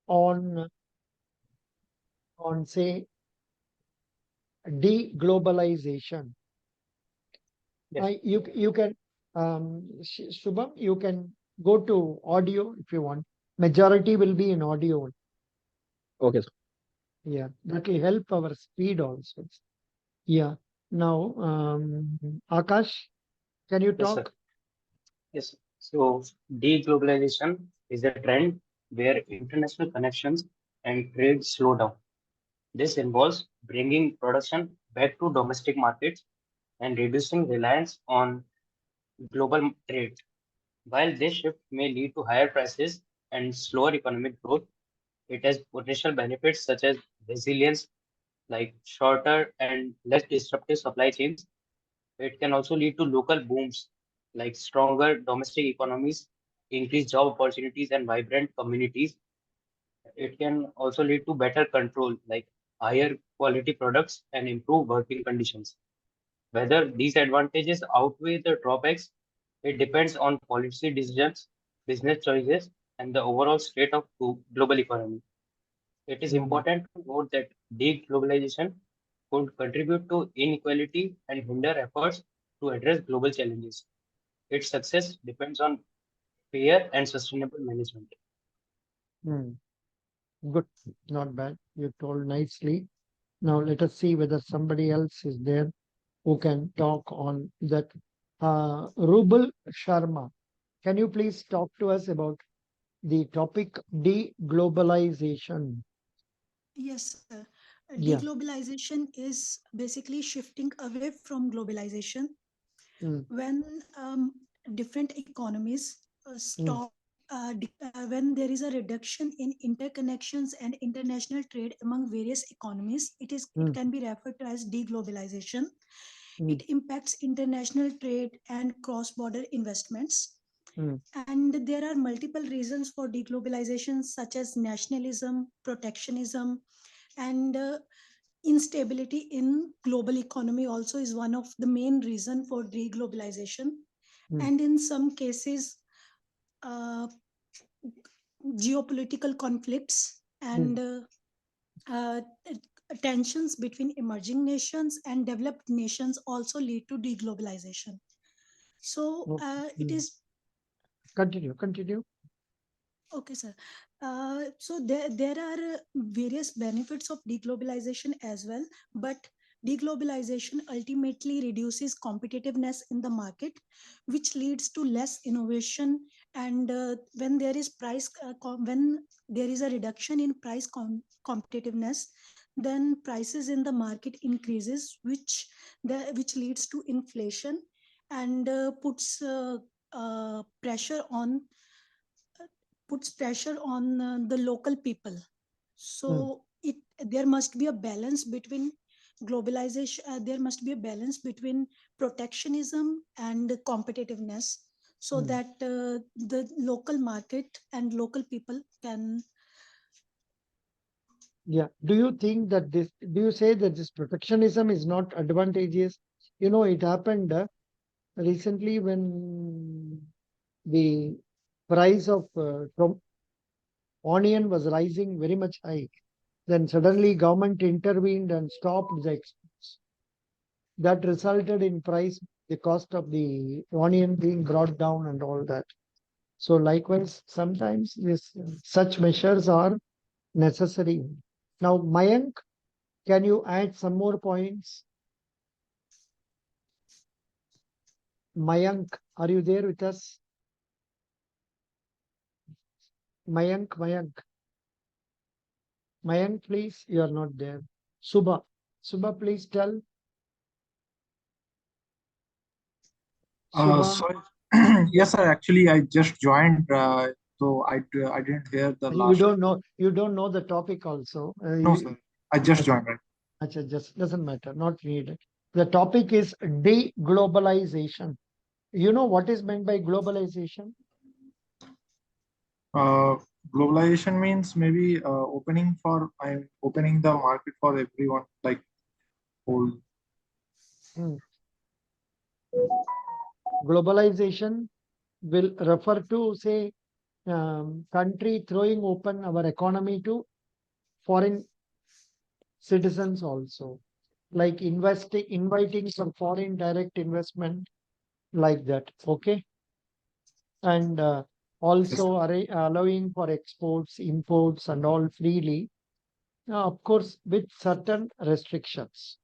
on say deglobalization. Yes. You can Shubham, you can go to audio if you want. Majority will be in audio. Okay, sir. Yeah, that will help our speed also. Yeah. Now, Akash, can you Yes, sir. talk? Yes. So deglobalization is a trend where international connections and trade slow down. This involves bringing production back to domestic markets and reducing reliance on global trade. While this shift may lead to higher prices and slower economic growth, it has potential benefits such as resilience, like shorter and less disruptive supply chains. It can also lead to local booms, like stronger domestic economies, increased job opportunities, and vibrant communities. It can also lead to better control, like higher quality products and improved working conditions. Whether these advantages outweigh the drawbacks, it depends on policy decisions, business choices, and the overall state of global economy. It is Hmm. important to note that deglobalization could contribute to inequality and hinder efforts to address global challenges. Its success depends on fair and sustainable management. Hmm. Good, not bad. You told nicely. Now let us see whether somebody else is there who can talk on that. Rubal Sharma, can you please talk to us about the topic deglobalization? Yes, sir. Yeah. Deglobalization is basically shifting away from globalization Mm, when different economies mm, stop, when there is a reduction in interconnections and international trade among various economies. It mm, can be referred to as deglobalization. mm, It impacts international trade and cross-border investments. mm, And there are multiple reasons for deglobalization, such as nationalism, protectionism, and instability in global economy also is one of the main reason for deglobalization. mm, And in some cases, uh, geopolitical conflicts mm. and uh, tensions between emerging nations and developed nations also lead to deglobalization. So Okay. it Mm. is Continue, continue. okay, sir. So there are various benefits of deglobalization as well, but deglobalization ultimately reduces competitiveness in the market, which leads to less innovation. And when there is a reduction in competitiveness, then prices in the market increases, which leads to inflation and puts pressure on the local people. Mm, So it there must be a balance between globalization. There must be a balance between protectionism and competitiveness, so mm. that the local market and local people can. Yeah. Do you say that this protectionism is not advantageous? It happened recently when the price of onion was rising very much high. Then suddenly government intervened and stopped the exports. That resulted in the cost of the onion being brought down and all that. So likewise, sometimes such measures are necessary. Now, Mayank, can you add some more points? Mayank, are you there with us? Mayank, please, you are not there. Subha, please tell. Subha, So yes, sir. Actually, I just joined, so I didn't hear the you last. don't know the topic also. No, sir. I just joined. Right. Acha, just doesn't matter, not needed. The topic is deglobalization. You know what is meant by globalization? Uh, Globalization means maybe opening the market for everyone, like whole. Hmm. Globalization will refer to, say, country throwing open our economy to foreign citizens also, like inviting some foreign direct investment like that. Okay. And also allowing for exports, imports, and all freely, of course, with certain restrictions.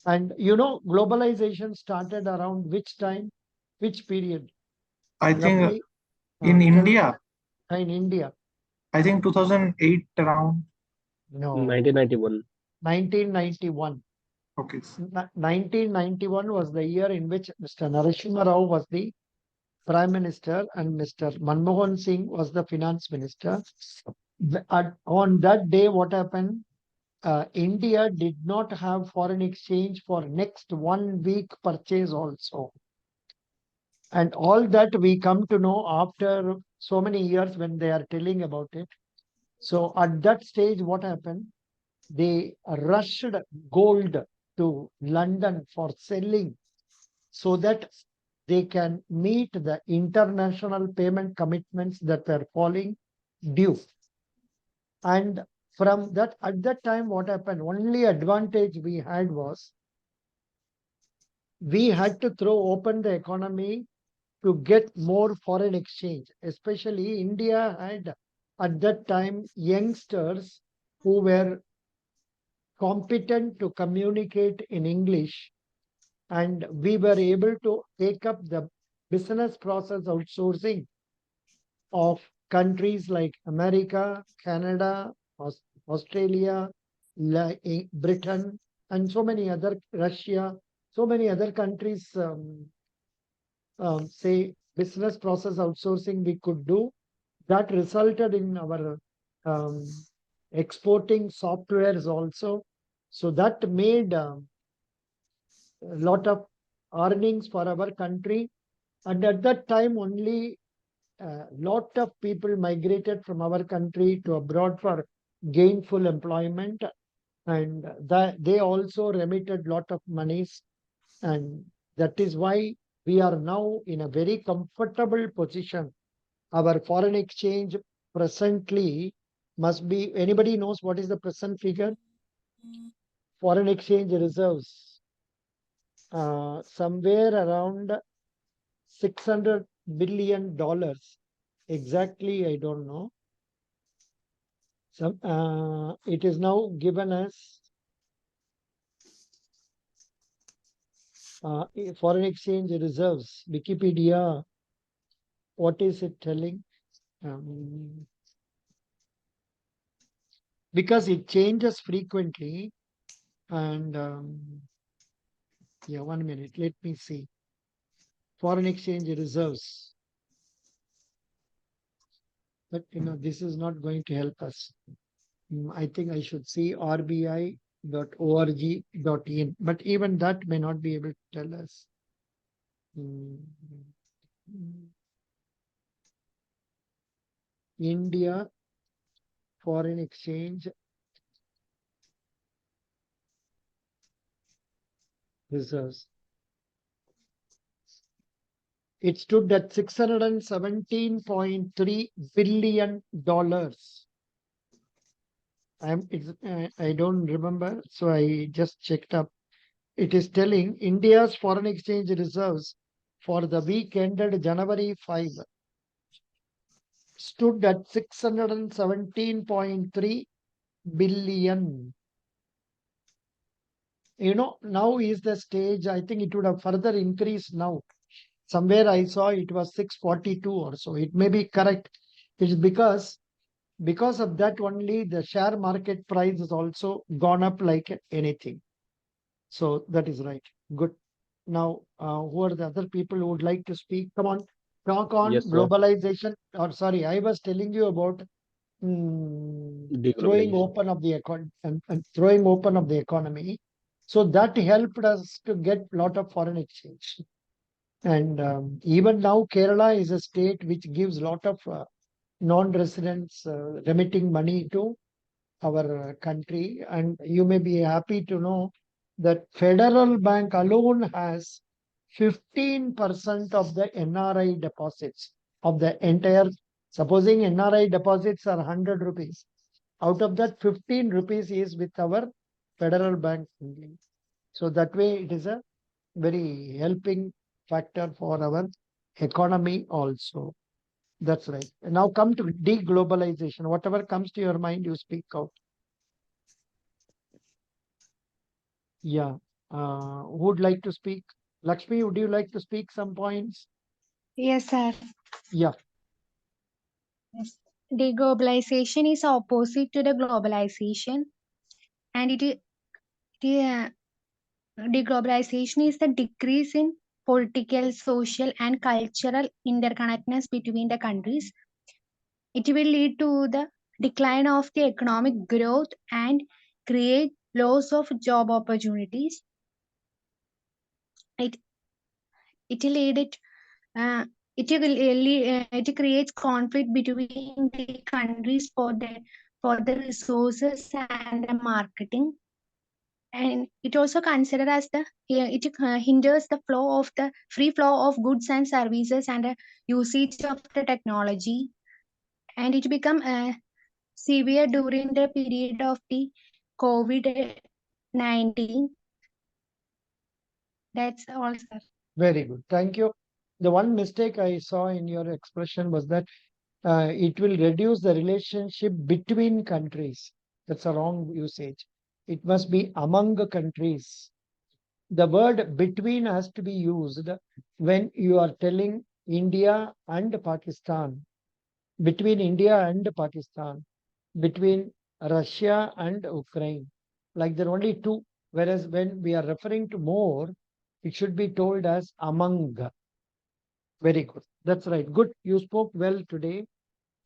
And globalization started around which time, which period? I think Roughly, in tell me. India, In India, I think 2008 around. no, 1991. 1991. Okay. 1991 was the year in which Mr. Narasimha Rao was the Prime Minister and Mr. Manmohan Singh was the Finance Minister. On that day, what happened? India did not have foreign exchange for next 1 week purchase also. And all that we come to know after so many years when they are telling about it. So at that stage, what happened? They rushed gold to London for selling so that they can meet the international payment commitments that were falling due. And from that, at that time, what happened? Only advantage we had was we had to throw open the economy to get more foreign exchange. Especially India had at that time youngsters who were competent to communicate in English, and we were able to take up the business process outsourcing of countries like America, Canada, Australia, Britain, and so many other, Russia, so many other countries, say business process outsourcing we could do. That resulted in our exporting softwares also. So that made a lot of earnings for our country. And at that time, only a lot of people migrated from our country to abroad for gainful employment. And they also remitted lot of monies. And that is why we are now in a very comfortable position. Our foreign exchange presently must be, anybody knows what is the present figure? Foreign exchange reserves, somewhere around $600 billion. Exactly, I don't know. It is now given as foreign exchange reserves. Wikipedia, what is it telling? Because it changes frequently. And yeah, 1 minute, let me see. Foreign exchange reserves. But this is not going to help us. I think I should see rbi.org.in, but even that may not be able to tell us. India foreign exchange reserves. It stood at $617.3 billion. I don't remember, so I just checked up. It is telling India's foreign exchange reserves for the week ended January 5 stood at 617.3 billion. Now is the stage. I think it would have further increased now. Somewhere I saw it was 642 or so. It may be correct. It's because of that only the share market price has also gone up like anything. So that is right. Good. Now, who are the other people who would like to speak? Come on, talk on Yes, sir. globalization. Or sorry, I was telling you about throwing Deglobalization. open of the economy and throwing open of the economy. So that helped us to get lot of foreign exchange. And even now, Kerala is a state which gives lot of non-residents remitting money to our country. And you may be happy to know that Federal Bank alone has 15% of the NRI deposits. of the entire, supposing NRI deposits are 100 rupees. Out of that, 15 rupees is with our federal bank only. So that way it is a very helping factor for our economy also. That's right. And now come to deglobalization. Whatever comes to your mind, you speak out. Yeah. Who would like to speak? Lakshmi, would you like to speak some points? Yes, sir. Yeah. Yes. Deglobalization is opposite to the globalization, and deglobalization is the decrease in political, social, and cultural interconnectedness between the countries. It will lead to the decline of the economic growth and create loss of job opportunities. It lead it it creates conflict between the countries for the resources and the marketing, and it also considered as the it hinders the flow of the free flow of goods and services and the usage of the technology, and it become severe during the period of the COVID-19. That's all, sir. Very good. Thank you. The one mistake I saw in your expression was that it will reduce the relationship between countries. That's a wrong usage. It must be among the countries. The word between has to be used when you are telling India and Pakistan, between India and Pakistan, between Russia and Ukraine. Like there are only two. Whereas when we are referring to more, it should be told as among. Very good. That's right. Good. You spoke well today.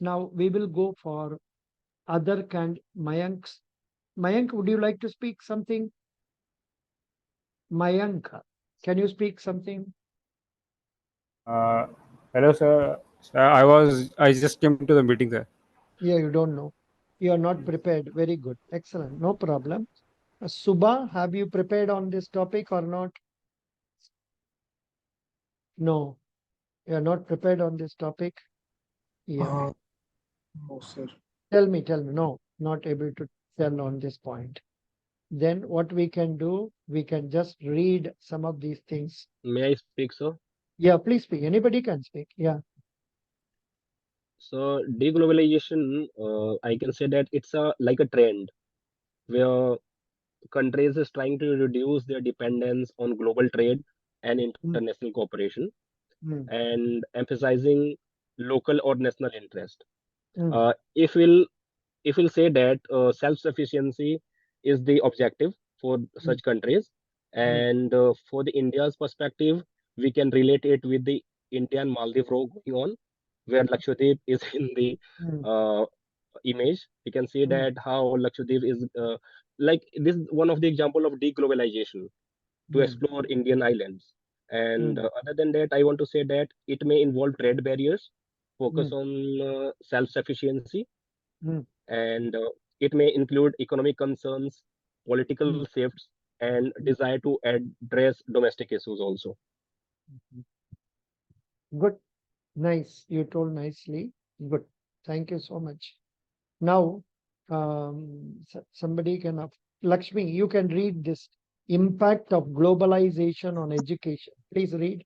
Now we will go for other Mayank's. Mayank, would you like to speak something? Mayank, can you speak something? Hello, sir. Sir, I just came to the meeting, sir. Yeah, you don't know. You are not prepared. Very good. Excellent. No problem. Subha, have you prepared on this topic or not? No, you are not prepared on this topic. Yeah. No, sir. Tell me. No, not able to tell on this point. Then what we can do, we can just read some of these things. May I speak, sir? Yeah, please speak. Anybody can speak. Yeah. So deglobalization, I can say that it's like a trend where countries is trying to reduce their dependence on global trade and international cooperation Mm, and emphasizing local or national interest. mm, Uh, if we'll if we'll say that self-sufficiency is the objective for such countries, and for the India's perspective, we can relate it with the Indian Maldives row going on, where Lakshadweep is in the mm, uh, image. We can see mm, that how Lakshadweep is like this is one of the example of deglobalization to mm, explore Indian islands. And mm, other than that, I want to say that it may involve trade barriers, focus mm, on self-sufficiency, mm, and it may include economic concerns, mm, political shifts, and mm. desire to address domestic issues also. Good. Nice. You told nicely. Good. Thank you so much. Now, somebody can, Lakshmi, you can read this impact of globalization on education. Please read.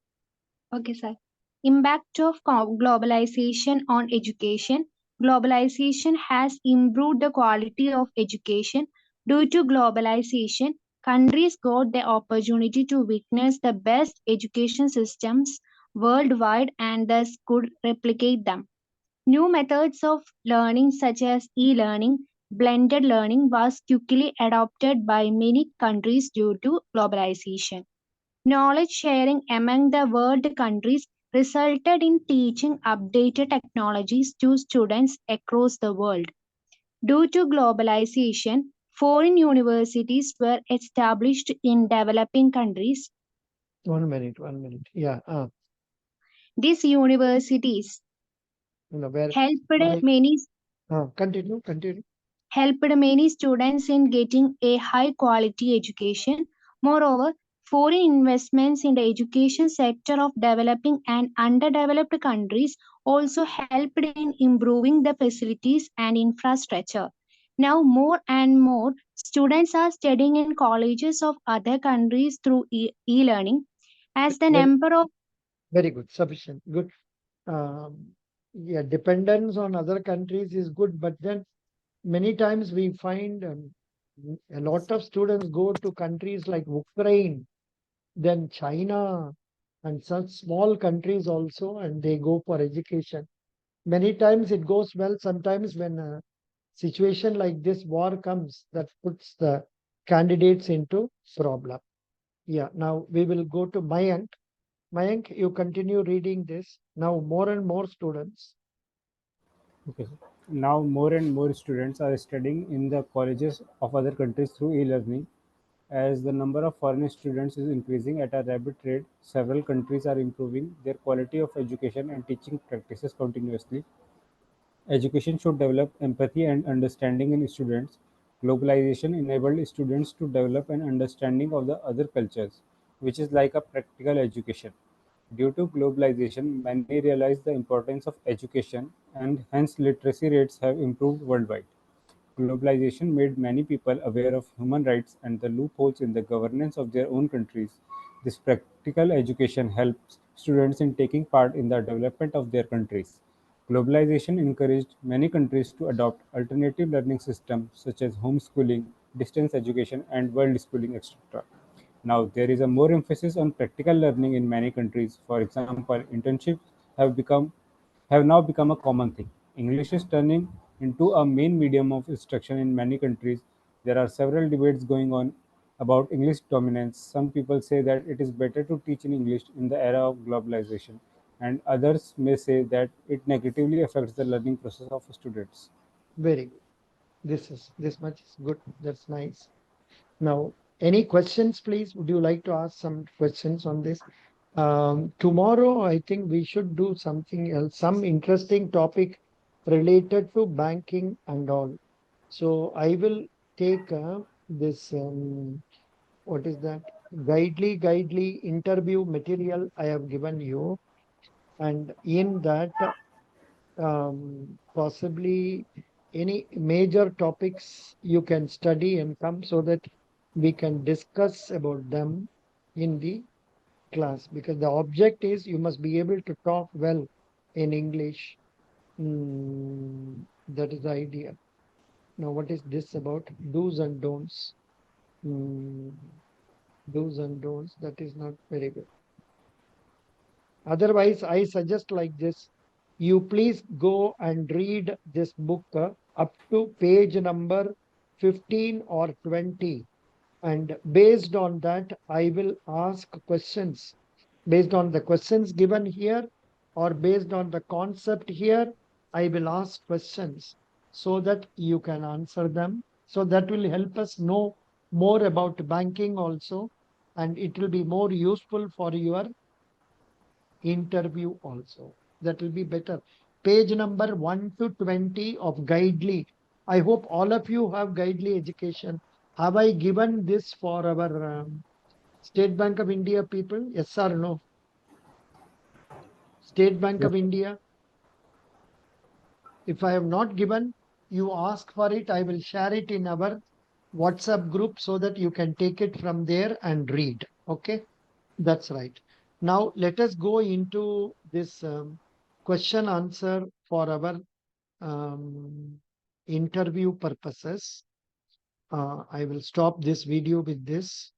Okay, sir. Impact of globalization on education. Globalization has improved the quality of education. Due to globalization, countries got the opportunity to witness the best education systems worldwide and thus could replicate them. New methods of learning such as e-learning, blended learning was quickly adopted by many countries due to globalization. Knowledge sharing among the world countries resulted in teaching updated technologies to students across the world. Due to globalization, foreign universities were established in developing countries. 1 minute. Yeah. These universities Where helped my, many continue. helped many students in getting a high quality education. Moreover, foreign investments in the education sector of developing and underdeveloped countries also helped in improving the facilities and infrastructure. Now, more and more students are studying in colleges of other countries through e-learning. As the Very, number of very good, sufficient, good. Yeah, dependence on other countries is good, but then many times we find a lot of students go to countries like Ukraine, then China, and such small countries also, and they go for education. Many times it goes well. Sometimes when a situation like this war comes, that puts the candidates into problem. Yeah, now we will go to Mayank. Mayank, you continue reading this. Now more and more students. Okay. Now, more and more students are studying in the colleges of other countries through e-learning. As the number of foreign students is increasing at a rapid rate, several countries are improving their quality of education and teaching practices continuously. Education should develop empathy and understanding in students. Globalization enabled students to develop an understanding of the other cultures, which is like a practical education. Due to globalization, many realize the importance of education, and hence literacy rates have improved worldwide. Globalization made many people aware of human rights and the loopholes in the governance of their own countries. This practical education helps students in taking part in the development of their countries. Globalization encouraged many countries to adopt alternative learning systems such as homeschooling, distance education, and world schooling, etc. Now, there is a more emphasis on practical learning in many countries. For example, internships have become have now become a common thing. English is turning into a main medium of instruction in many countries. There are several debates going on about English dominance. Some people say that it is better to teach in English in the era of globalization, and others may say that it negatively affects the learning process of students. Very good. This much is good. That's nice. Now, any questions, please? Would you like to ask some questions on this? Tomorrow, I think we should do something else, some interesting topic related to banking and all. So I will take this, what is that? Guidely interview material I have given you. And in that, possibly any major topics you can study and come so that we can discuss about them in the class, because the object is you must be able to talk well in English. That is the idea. Now, what is this about? Do's and don'ts. Mm, do's and don'ts. That is not very good. Otherwise, I suggest like this. You please go and read this book up to page number 15 or 20. And based on that, I will ask questions. Based on the questions given here or based on the concept here, I will ask questions so that you can answer them. So that will help us know more about banking also. And it will be more useful for your interview also. That will be better. Page number 1 to 20 of Guidely. I hope all of you have Guidely education. Have I given this for our State Bank of India people? Yes or no? State Bank Yes. of India. If I have not given, you ask for it. I will share it in our WhatsApp group so that you can take it from there and read. Okay. That's right. Now let us go into this question answer for our interview purposes. I will stop this video with this.